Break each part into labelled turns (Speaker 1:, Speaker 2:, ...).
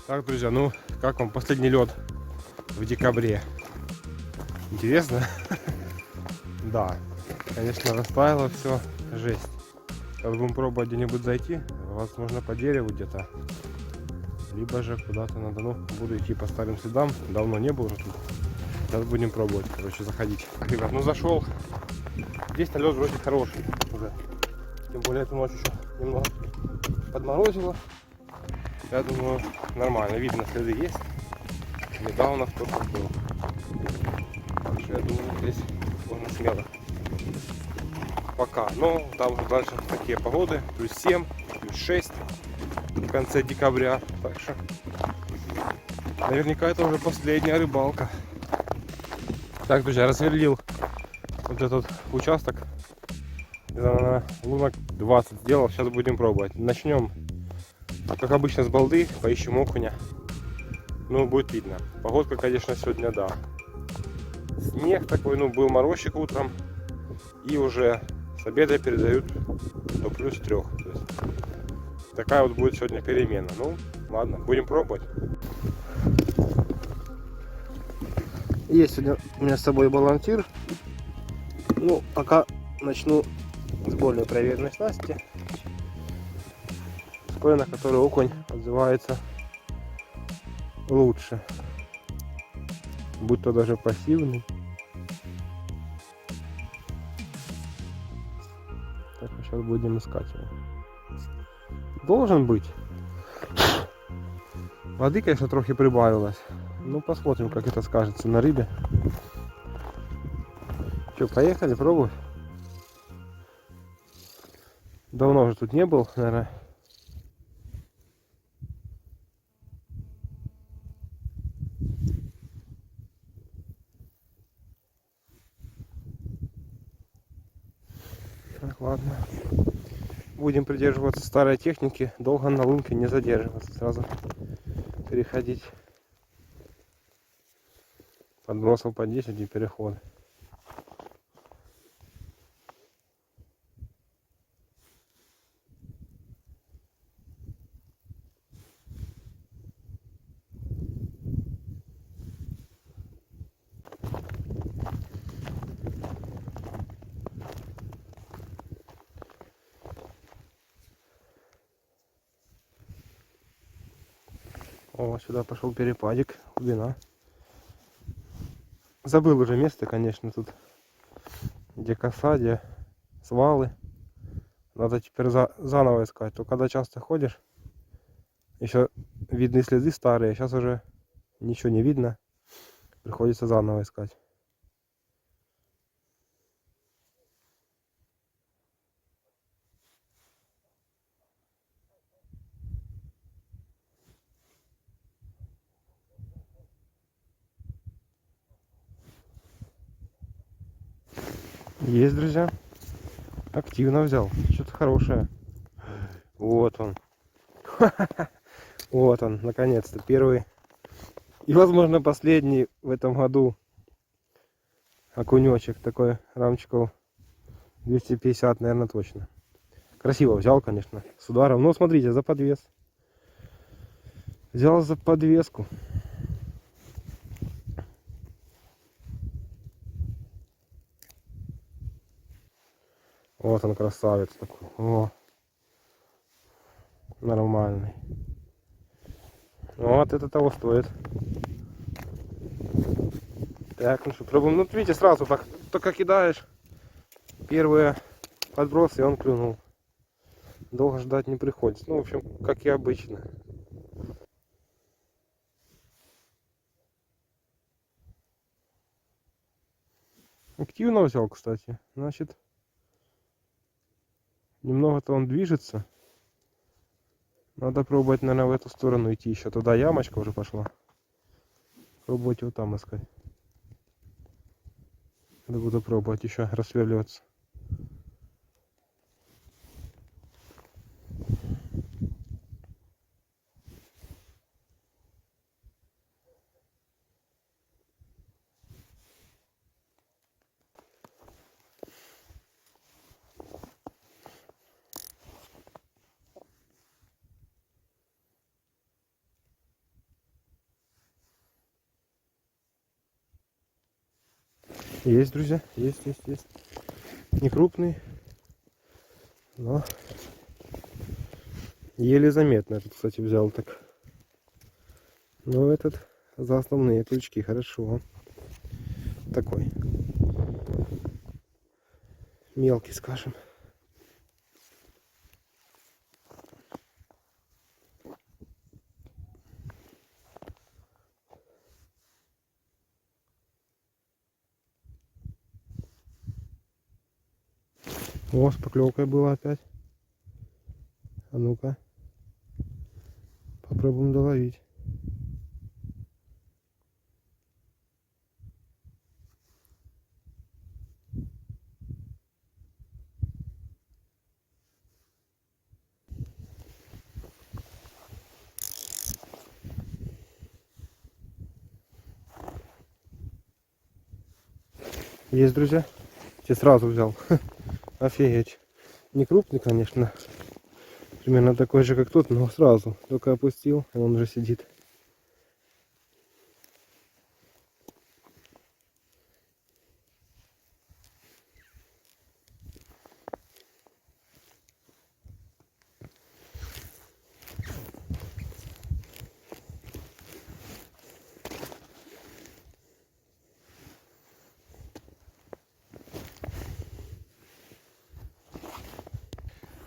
Speaker 1: Так, друзья, ну как вам последний лед в декабре? Интересно? Да, конечно, растаяло все, жесть. Сейчас будем пробовать где-нибудь зайти, возможно по дереву где-то, либо же куда-то надо, ну буду идти по старым следам, давно не был уже тут. Сейчас будем пробовать, короче, заходить. Так, ребят, ну зашел, здесь лед вроде хороший уже, тем более эту ночь еще немного подморозило. Я думаю, нормально, видно, следы есть. Недавно кто-то был. Так что я думаю, здесь можно смело. Пока. Но там уже дальше такие погоды. Плюс 7, плюс 6 в конце декабря. Так что наверняка это уже последняя рыбалка. Так, друзья, рассверлил вот этот участок. На лунок 20 сделал. Сейчас будем пробовать. Начнем, как обычно, с балды. Поищем окуня. Ну, будет видно. Погодка, конечно, сегодня, да. Снег такой, ну, был морозчик утром. И уже с обеда передают до плюс 3. То есть такая вот будет сегодня перемена. Ну, ладно, будем пробовать. Есть сегодня у меня с собой балансир. Ну, пока начну с более проверенной снасти. С той, на которой окунь отзывается лучше. Будь то даже пассивный. Так, сейчас будем искать его. Должен быть. Воды, конечно, трохи прибавилось. Ну, посмотрим, как это скажется на рыбе. Что, поехали пробовать? Давно уже тут не был, наверное. Так, ладно. Будем придерживаться старой техники. Долго на лунке не задерживаться. Сразу переходить. Подбросил по 10 и переход. О, сюда пошел перепадик, глубина. Забыл уже место, конечно, тут, где коса, где свалы. Надо теперь заново искать. То когда часто ходишь, еще видны следы старые, сейчас уже ничего не видно. Приходится заново искать. Есть, друзья. Активно взял. Что-то хорошее. Вот он. Вот он, наконец-то. Первый и, возможно, последний в этом году окунечек. Такой рамчиков 250, наверное, точно. Красиво взял, конечно, с ударом. Но смотрите, за подвес. Взял за подвеску. Вот он, красавец такой. О, нормальный. Вот это того стоит. Так, ну что, пробуем. Ну, видите, сразу так, только кидаешь первые подбросы, и он клюнул. Долго ждать не приходится. Ну, в общем, как и обычно. Активно взял, кстати. Значит, немного-то он движется. Надо пробовать, наверное, в эту сторону идти еще. Туда ямочка уже пошла. Пробовать его там искать. Надо буду пробовать еще рассверливаться. Есть, друзья, есть. Не крупный, но еле заметно. Этот, кстати, взял так. Но этот за основные крючки, хорошо. Такой мелкий, скажем. О, с поклевкой было опять. А ну-ка. Попробуем доловить. Есть, друзья. Я сразу взял. Офигеть. Не крупный, конечно. Примерно такой же, как тот, но сразу. Только опустил, и он уже сидит.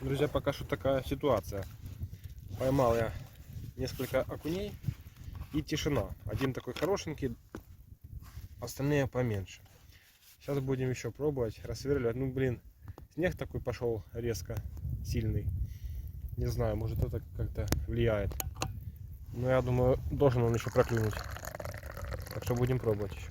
Speaker 1: Друзья, пока что такая ситуация. Поймал я несколько окуней и тишина. Один такой хорошенький, остальные поменьше. Сейчас будем еще пробовать рассверливать. Ну блин, снег такой пошел резко, сильный. Не знаю, может это как-то влияет. Но я думаю, должен он еще проклюнуть. Так что будем пробовать еще.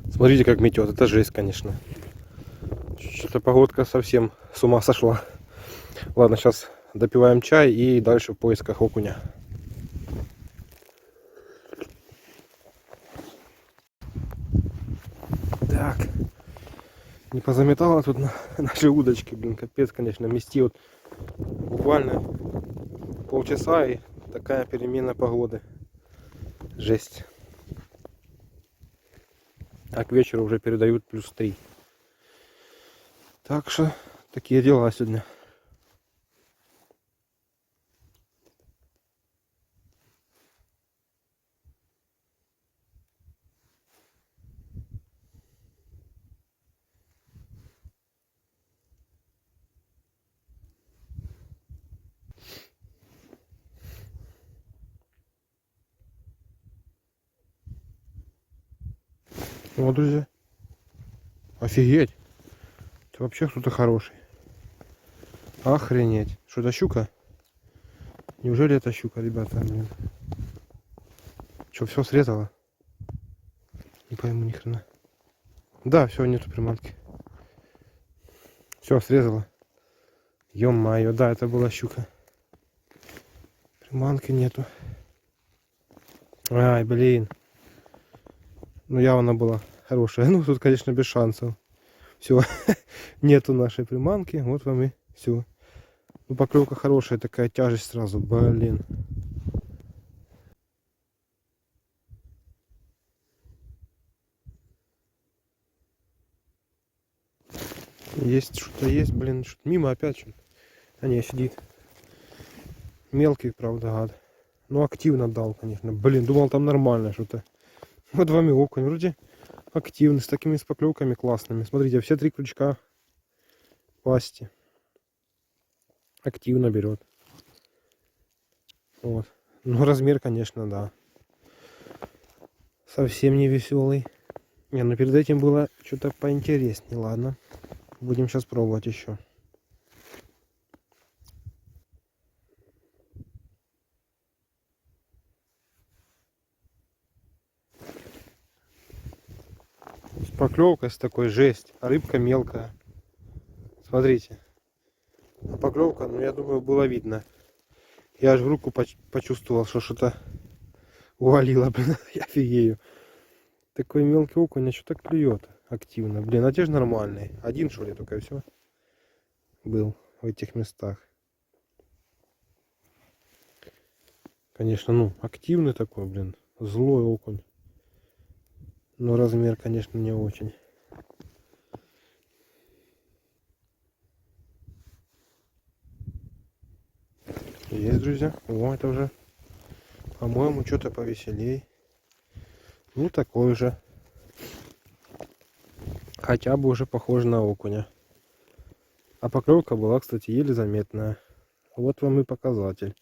Speaker 1: Смотрите, как метет. Это жесть, конечно. Что-то погодка совсем с ума сошла. Ладно, сейчас допиваем чай и дальше в поисках окуня. Так. Не позаметало тут наши удочки, блин, капец, конечно, мести вот буквально полчаса и такая перемена погоды. Жесть. А к вечеру уже передают +3. Так что такие дела сегодня. Вот, друзья. Офигеть. Это вообще кто-то хороший. Охренеть. Что это, щука? Неужели это щука, ребята, блин? Что, все срезала? Не пойму ни хрена. Да, все, нету приманки. Все, срезала. Ё-моё, да, это была щука. Приманки нету. Ай, блин. Ну, явно была хорошая. Ну, тут, конечно, без шансов. Все, нету нашей приманки. Вот вам и все. Ну, поклевка хорошая, такая тяжесть сразу. Блин. Есть что-то есть, блин. Что-то мимо опять что-то. А не, сидит. Мелкий, правда, гад. Ну, активно дал, конечно. Блин, думал, там нормально что-то. Вот вами окунь. Вроде активный, с такими поклевками классными. Смотрите, все 3 крючка в пасти. Активно берет. Вот. Ну, размер, конечно, да. Совсем не веселый. Не, ну перед этим было что-то поинтереснее. Ладно. Будем сейчас пробовать еще. С поклевкой с такой жесть. А рыбка мелкая. Смотрите. А поклевка, ну я думаю, было видно. Я аж в руку почувствовал, что что-то увалило, блин. Я офигею. Такой мелкий окунь, а что так клюет активно. Блин, а те же нормальный. Один, что ли, только и все. был в этих местах. Конечно, ну, активный такой, блин, злой окунь. Но размер, конечно, не очень. Есть, друзья. О, это уже, по-моему, что-то повеселей. Ну, такой же. Хотя бы уже похоже на окуня. А поклевка была, кстати, еле заметная. Вот вам и показатель.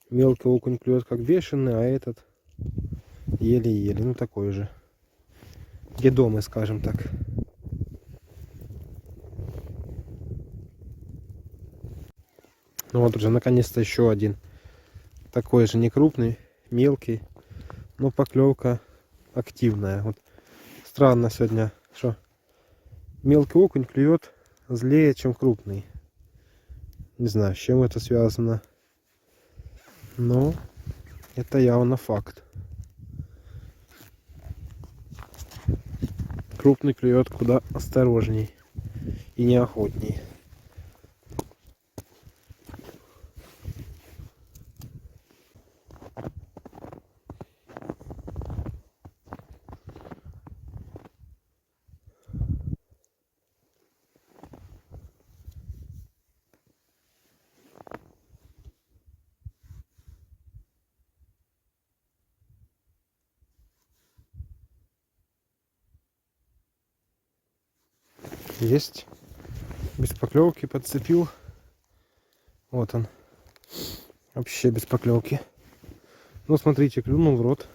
Speaker 1: Мелкий окунь клюет как бешеный, а этот еле-еле. Ну, такой же. Едомый, скажем так. Ну вот уже наконец-то еще один. Такой же не крупный, мелкий. Но поклевка активная. Вот странно сегодня, что мелкий окунь клюет злее, чем крупный. Не знаю, с чем это связано. Но это явно факт. Крупный клюет куда осторожней и неохотней. Есть. Без поклевки подцепил. Вот он. Вообще без поклевки. Ну, смотрите, клюнул в рот.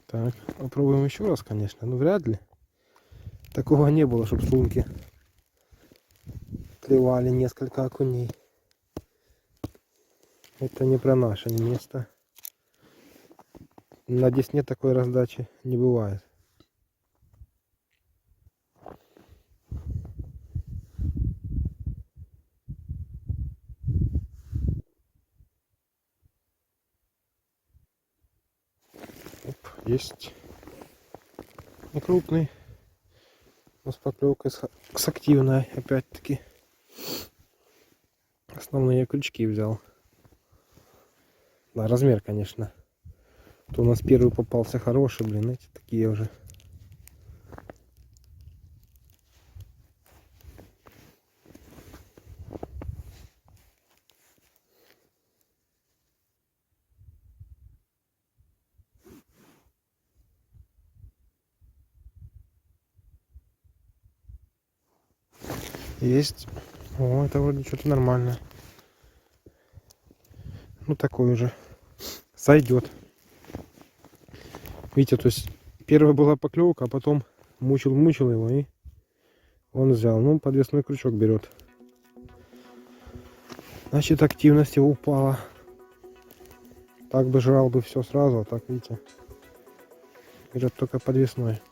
Speaker 1: Так, попробуем еще раз, конечно. Ну, вряд ли. Такого не было, чтобы в лунке клевали несколько окуней. Это не про наше место. На Десне такой раздачи не бывает. Оп, есть. Не крупный. Но с поклевкой с активной, опять-таки. Основные крючки взял. Да, размер, конечно. То у нас первый попался хороший, блин, эти такие уже. Есть. О, это вроде что-то нормально. Ну, такой уже. Сойдет. Видите, то есть первая была поклевка, а потом мучил его, и он взял. Ну, подвесной крючок берет. Значит, активность его упала. Так бы жрал бы все сразу, а так, видите, берет только подвесной.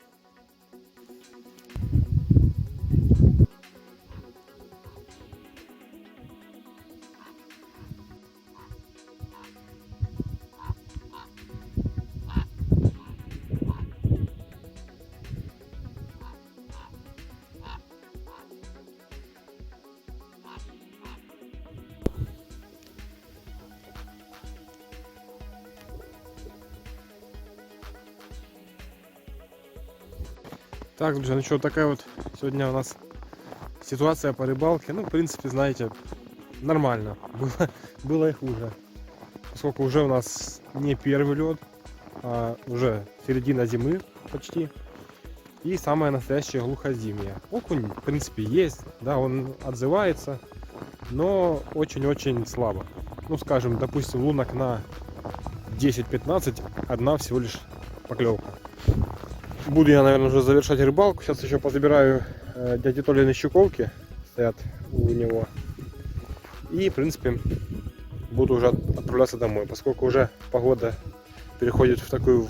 Speaker 1: Так, друзья, ну что, такая вот сегодня у нас ситуация по рыбалке. Ну, в принципе, знаете, нормально. Было и хуже. Поскольку уже у нас не первый лед, а уже середина зимы почти. И самое настоящее глухозимье. Окунь, в принципе, есть. Да, он отзывается, но очень-очень слабо. Ну, скажем, допустим, лунок на 10-15, одна всего лишь поклевка. Буду я, наверное, уже завершать рыбалку. Сейчас еще позабираю дяди Толины щуковки, стоят у него. И, в принципе, буду уже отправляться домой, поскольку уже погода переходит в такой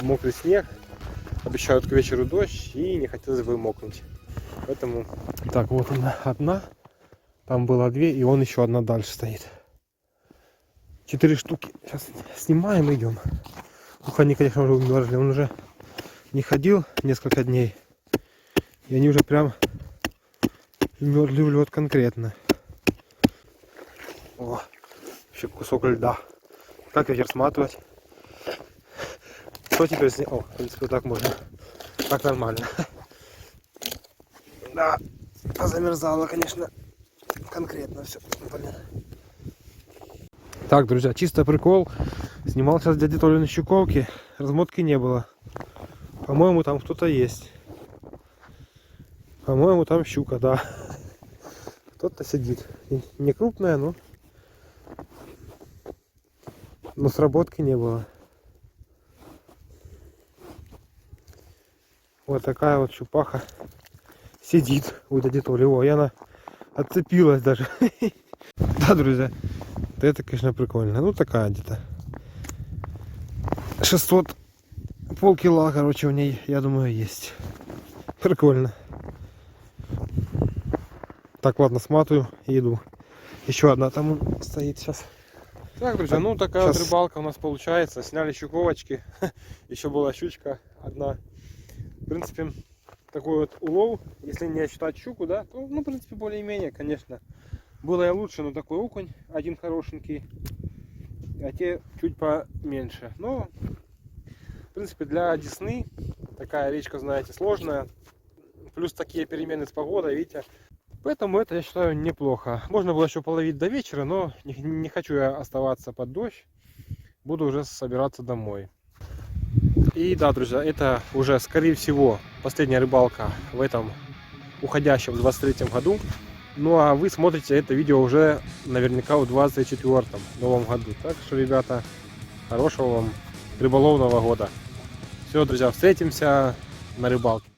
Speaker 1: мокрый снег. Обещают к вечеру дождь, и не хотелось бы мокнуть. Поэтому... Так, вот она одна. Там было две, и вон еще одна дальше стоит. 4 штуки. Сейчас снимаем и идем. Ух, они, конечно, уже умерзли. Он уже не ходил несколько дней. И они уже прям мерзли в лед конкретно. О, еще кусок льда. Как ветер сматывать? Что теперь сделать? О, в принципе, так можно. Так нормально. Да, замерзало, конечно, конкретно все. Блин. Так, друзья, чисто прикол. Снимал сейчас дяди Толи на щуковке. Размотки не было. По-моему, там кто-то есть. По-моему, там щука, да. Кто-то сидит. Не крупная, но сработки не было. Вот такая вот щупаха сидит у дяди Толи. О, и она отцепилась даже. Да, друзья, это, конечно, прикольно. Ну, такая где-то 600 полкила, короче, у ней, я думаю, есть. Прикольно. Так, ладно, сматываю и иду. Еще одна там стоит сейчас. Так, друзья, ну такая вот рыбалка у нас получается. Сняли щуковочки. Еще была щучка одна. В принципе, такой вот улов, если не считать щуку, да, то, ну, в принципе, более-менее, конечно. Было и лучше, но такой окунь один хорошенький, а те чуть поменьше. Но, в принципе, для Десны такая речка, знаете, сложная. Плюс такие перемены с погодой, видите. Поэтому это, я считаю, неплохо. Можно было еще половить до вечера, но не хочу я оставаться под дождь. Буду уже собираться домой. И да, друзья, это уже, скорее всего, последняя рыбалка в этом уходящем 23-м году. Ну а вы смотрите это видео уже наверняка в 24-м новом году. Так что, ребята, хорошего вам рыболовного года. Все, друзья, встретимся на рыбалке.